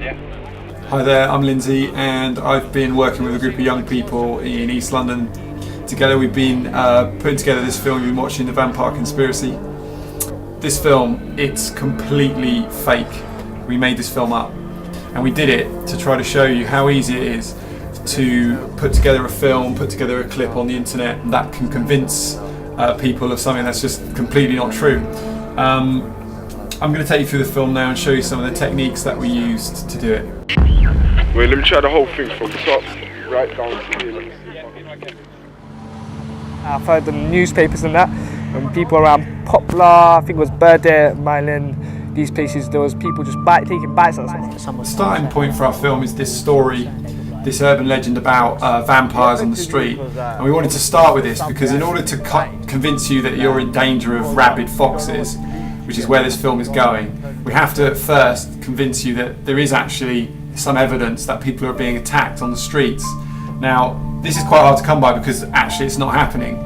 Hi there, I'm Lindsay and I've been working with a group of young people in East London. Together we've been putting together this film. You've been watching The Vampire Conspiracy. This film, it's completely fake. We made this film up and we did it to try to show you how easy it is to put together a film, put together a clip on the internet that can convince people of something that's just completely not true. I'm going to take you through the film now and show you some of the techniques that we used to do it. Wait, let me try the whole thing from top right down to here. I've heard the newspapers and that, when people around Poplar, I think it was Burdett, Milan, these places, there was people just taking bites at someone. The starting point for our film is this story, this urban legend about vampires on the street, and we wanted to start with this because in order to convince you that you're in danger of rabid foxes, which is where this film is going, we have to at first convince you that there is actually some evidence that people are being attacked on the streets. Now, this is quite hard to come by because actually it's not happening.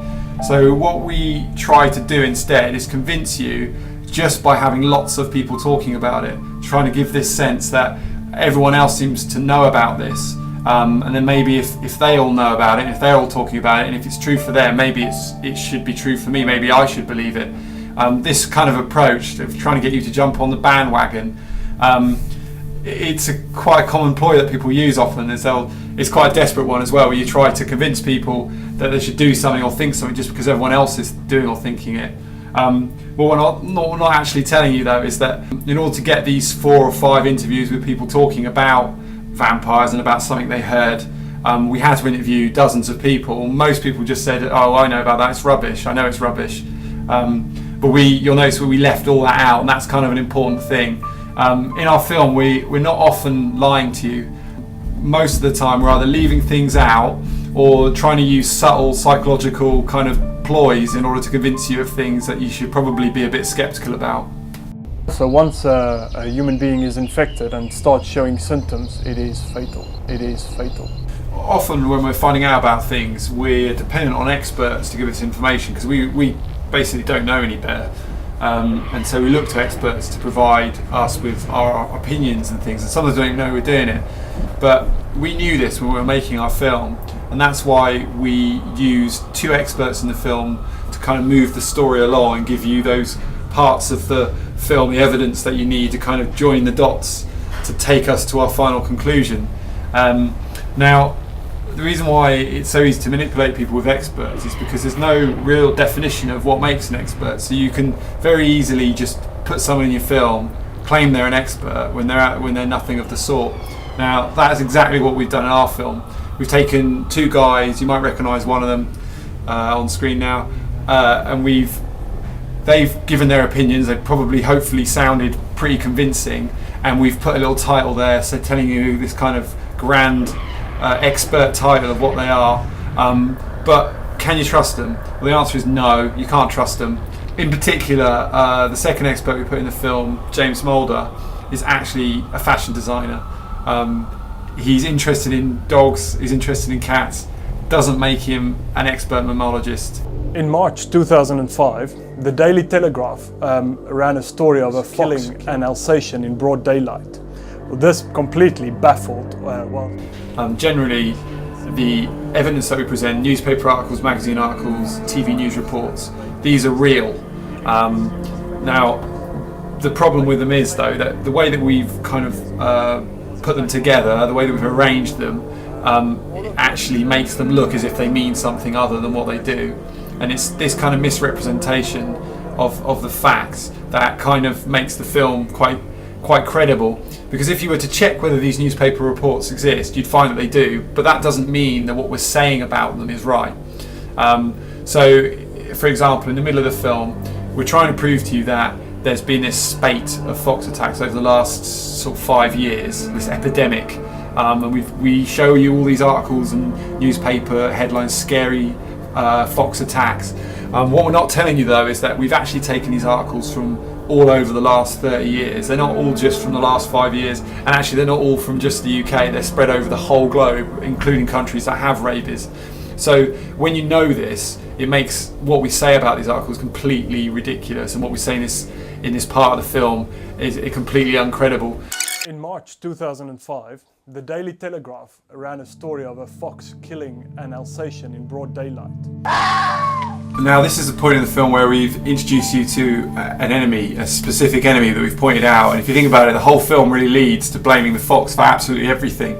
So what we try to do instead is convince you just by having lots of people talking about it, trying to give this sense that everyone else seems to know about this. And then maybe if they all know about it, if they're all talking about it, and if it's true for them, maybe it should be true for me, maybe I should believe it. This kind of approach of trying to get you to jump on the bandwagon, it's quite a common ploy that people use often. It's quite a desperate one as well, where you try to convince people that they should do something or think something just because everyone else is doing or thinking it. What we're not actually telling you though is that in order to get these 4 or 5 interviews with people talking about vampires and about something they heard, we had to interview dozens of people. Most people just said, "Oh, I know about that. It's rubbish. I know it's rubbish." But you'll notice we left all that out, and that's kind of an important thing. In our film, we're not often lying to you. Most of the time, we're either leaving things out or trying to use subtle psychological kind of ploys in order to convince you of things that you should probably be a bit skeptical about. So once a human being is infected and starts showing symptoms, it is fatal. It is fatal. Often when we're finding out about things, we're dependent on experts to give us information because we basically don't know any better. And so we look to experts to provide us with our opinions and things, and sometimes we don't even know we're doing it. But we knew this when we were making our film, and that's why we used 2 experts in the film to kind of move the story along and give you those parts of the film, the evidence that you need to kind of join the dots to take us to our final conclusion. Now, the reason why it's so easy to manipulate people with experts is because there's no real definition of what makes an expert. So you can very easily just put someone in your film, claim they're an expert when they're nothing of the sort. Now, that is exactly what we've done in our film. We've taken 2 guys, you might recognise one of them on screen now, and they've given their opinions. They've probably, hopefully, sounded pretty convincing, and we've put a little title there, so telling you this kind of grand expert title of what they are. But can you trust them? Well, the answer is no, you can't trust them. In particular, the second expert we put in the film, James Moulder, is actually a fashion designer. He's interested in dogs, he's interested in cats. Doesn't make him an expert mammologist. In March 2005, the Daily Telegraph ran a story of a killing an Alsatian in broad daylight. Well, this completely baffled. Generally, the evidence that we present, newspaper articles, magazine articles, TV news reports, these are real. Now, the problem with them is though that the way that we've kind of put them together, the way that we've arranged them, actually makes them look as if they mean something other than what they do. And it's this kind of misrepresentation of the facts that kind of makes the film quite credible. Because if you were to check whether these newspaper reports exist, you'd find that they do, but that doesn't mean that what we're saying about them is right. So, for example, in the middle of the film, we're trying to prove to you that there's been this spate of fox attacks over the last sort of 5 years, this epidemic, and we show you all these articles and newspaper headlines, scary fox attacks. What we're not telling you though is that we've actually taken these articles from all over the last 30 years. They're not all just from the last 5 years, and actually they're not all from just the UK. They're spread over the whole globe, including countries that have rabies. So when you know this, it makes what we say about these articles completely ridiculous, and what we say in this part of the film is completely uncredible. In March 2005, the Daily Telegraph ran a story of a fox killing an Alsatian in broad daylight. Now this is the point in the film where we've introduced you to an enemy, a specific enemy that we've pointed out, and if you think about it, the whole film really leads to blaming the fox for absolutely everything.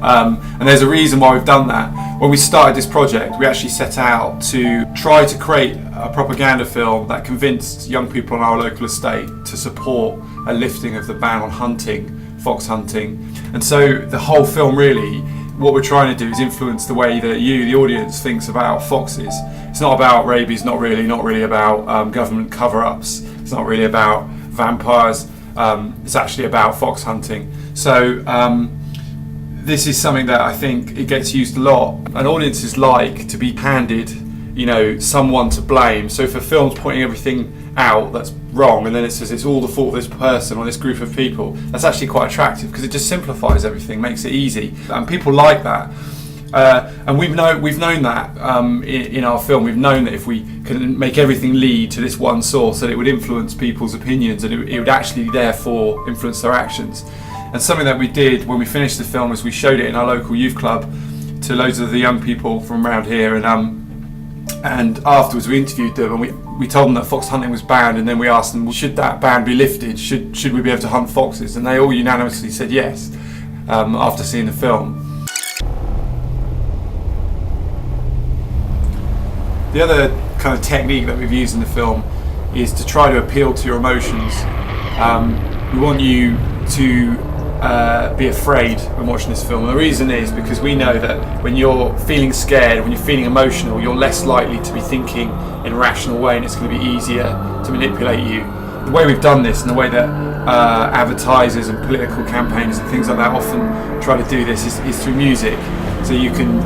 And there's a reason why we've done that. When we started this project, we actually set out to try to create a propaganda film that convinced young people in our local estate to support a lifting of the ban on hunting, fox hunting. And so the whole film really, what we're trying to do is influence the way that you, the audience, thinks about foxes. It's not about rabies, not really about government cover-ups, it's not really about vampires, it's actually about fox hunting. So this is something that I think it gets used a lot, and audiences like to be handed, you know, someone to blame. So if a film's pointing everything out that's wrong, and then it says it's all the fault of this person or this group of people, that's actually quite attractive because it just simplifies everything, makes it easy, and people like that. And we've known that in our film. We've known that if we can make everything lead to this one source, that it would influence people's opinions, and it would actually therefore influence their actions. And something that we did when we finished the film is we showed it in our local youth club to loads of the young people from around here, and afterwards we interviewed them, and we told them that fox hunting was banned, and then we asked them, well, should that ban be lifted? Should we be able to hunt foxes? And they all unanimously said yes after seeing the film. The other kind of technique that we've used in the film is to try to appeal to your emotions. We want you to be afraid when watching this film. And the reason is because we know that when you're feeling scared, when you're feeling emotional, you're less likely to be thinking in a rational way, and it's going to be easier to manipulate you. The way we've done this, and the way that advertisers and political campaigners and things like that often try to do this, is through music. So you can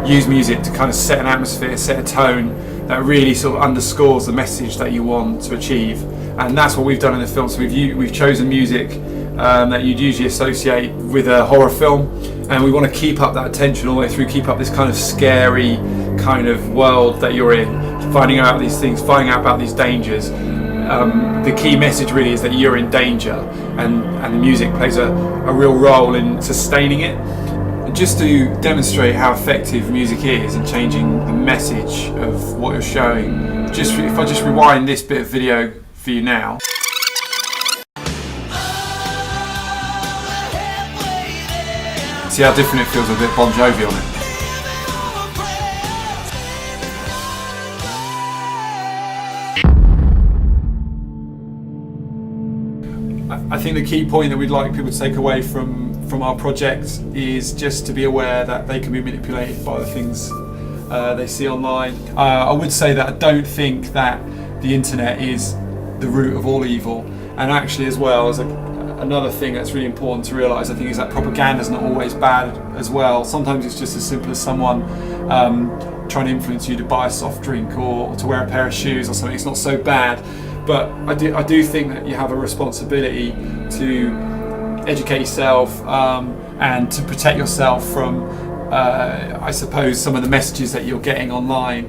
use music to kind of set an atmosphere, set a tone that really sort of underscores the message that you want to achieve. And that's what we've done in the film. So we've chosen music that you'd usually associate with a horror film, and we want to keep up that tension all the way through, keep up this kind of scary kind of world that you're in, finding out these things, finding out about these dangers. The key message really is that you're in danger, and the music plays a real role in sustaining it. And just to demonstrate how effective music is in changing the message of what you're showing, if I just rewind this bit of video for you now. See how different it feels with a bit Bon Jovi on it. I think the key point that we'd like people to take away from our project is just to be aware that they can be manipulated by the things they see online. I would say that I don't think that the internet is the root of all evil, and actually as well as another thing that's really important to realise, I think, is that propaganda is not always bad as well. Sometimes it's just as simple as someone trying to influence you to buy a soft drink or to wear a pair of shoes or something. It's not so bad, but I do think that you have a responsibility to educate yourself and to protect yourself from, I suppose, some of the messages that you're getting online.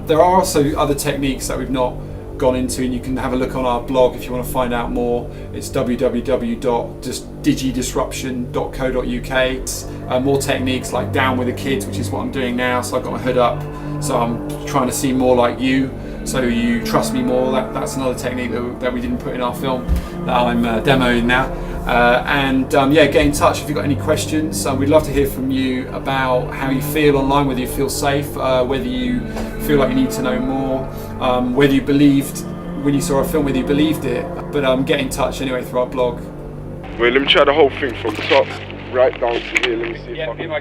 There are also other techniques that we've not gone into, and you can have a look on our blog if you want to find out more. It's www.digidisruption.co.uk. More techniques like Down with the Kids, which is what I'm doing now. So I've got my hood up, so I'm trying to see more like you, so you trust me more. That's another technique that we didn't put in our film that I'm demoing now. Yeah, get in touch if you've got any questions. We'd love to hear from you about how you feel online, whether you feel safe, whether you feel like you need to know more, whether you believed when you saw our film, whether you believed it. But get in touch anyway through our blog. Wait, let me try the whole thing from top right down to here. Let me see if I can.